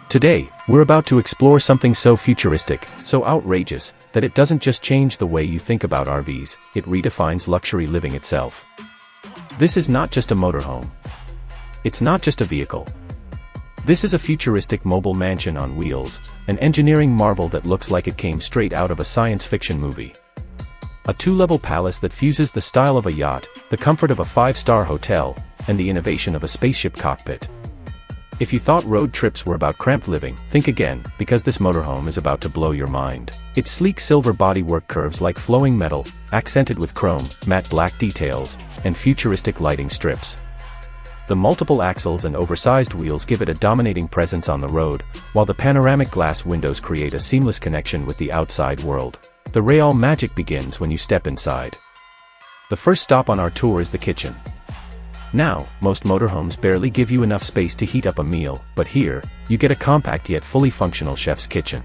Today, we're about to explore something so futuristic, so outrageous, that it doesn't just change the way you think about RVs, it redefines luxury living itself. This is not just a motorhome. It's not just a vehicle. This is a futuristic mobile mansion on wheels, an engineering marvel that looks like it came straight out of a science fiction movie. A two-level palace that fuses the style of a yacht, the comfort of a five-star hotel, and the innovation of a spaceship cockpit. If you thought road trips were about cramped living, think again, because this motorhome is about to blow your mind. Its sleek silver bodywork curves like flowing metal, accented with chrome, matte black details, and futuristic lighting strips. The multiple axles and oversized wheels give it a dominating presence on the road, while the panoramic glass windows create a seamless connection with the outside world. The real magic begins when you step inside. The first stop on our tour is the kitchen. Now, most motorhomes barely give you enough space to heat up a meal, but here, you get a compact yet fully functional chef's kitchen.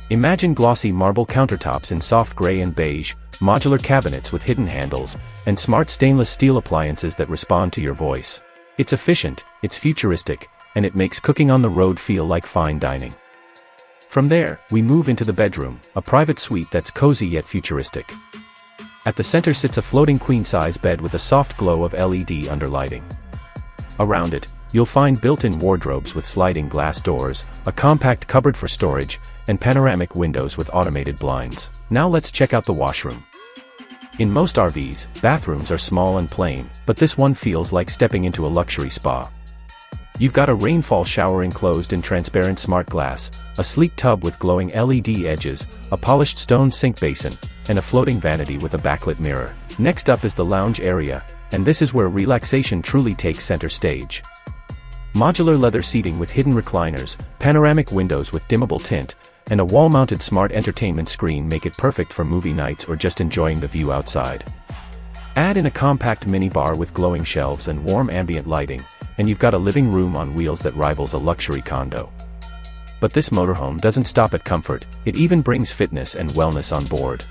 Imagine glossy marble countertops in soft gray and beige, modular cabinets with hidden handles, and smart stainless steel appliances that respond to your voice. It's efficient, it's futuristic, and it makes cooking on the road feel like fine dining. From there, we move into the bedroom, a private suite that's cozy yet futuristic. At the center sits a floating queen-size bed with a soft glow of LED underlighting. Around it, you'll find built-in wardrobes with sliding glass doors, a compact cupboard for storage, and panoramic windows with automated blinds. Now let's check out the washroom. In most RVs, bathrooms are small and plain, but this one feels like stepping into a luxury spa. You've got a rainfall shower enclosed in transparent smart glass, a sleek tub with glowing LED edges, a polished stone sink basin, and a floating vanity with a backlit mirror. Next up is the lounge area, and this is where relaxation truly takes center stage. Modular leather seating with hidden recliners, panoramic windows with dimmable tint, and a wall-mounted smart entertainment screen make it perfect for movie nights or just enjoying the view outside. Add in a compact minibar with glowing shelves and warm ambient lighting, and you've got a living room on wheels that rivals a luxury condo. But this motorhome doesn't stop at comfort, it even brings fitness and wellness on board.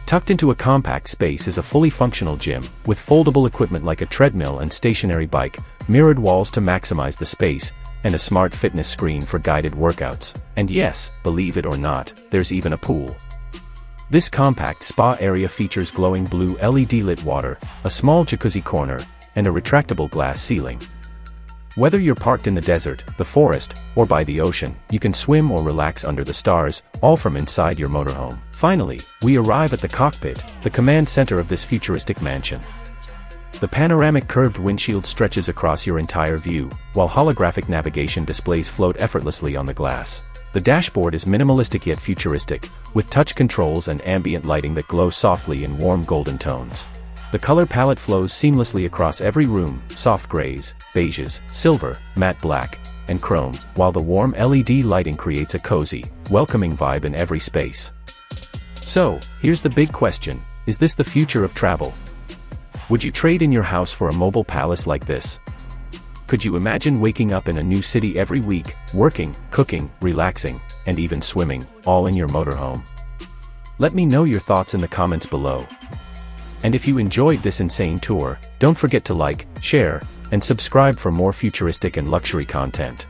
Tucked into a compact space is a fully functional gym, with foldable equipment like a treadmill and stationary bike, mirrored walls to maximize the space, and a smart fitness screen for guided workouts. And yes, believe it or not, there's even a pool. This compact spa area features glowing blue LED-lit water, a small jacuzzi corner, and a retractable glass ceiling. Whether you're parked in the desert, the forest, or by the ocean, you can swim or relax under the stars, all from inside your motorhome. Finally, we arrive at the cockpit, the command center of this futuristic mansion. The panoramic curved windshield stretches across your entire view, while holographic navigation displays float effortlessly on the glass. The dashboard is minimalistic yet futuristic, with touch controls and ambient lighting that glow softly in warm golden tones. The color palette flows seamlessly across every room, soft grays, beiges, silver, matte black, and chrome, while the warm LED lighting creates a cozy, welcoming vibe in every space. So, here's the big question, is this the future of travel? Would you trade in your house for a mobile palace like this? Could you imagine waking up in a new city every week, working, cooking, relaxing, and even swimming, all in your motorhome? Let me know your thoughts in the comments below. And if you enjoyed this insane tour, don't forget to like, share, and subscribe for more futuristic and luxury content.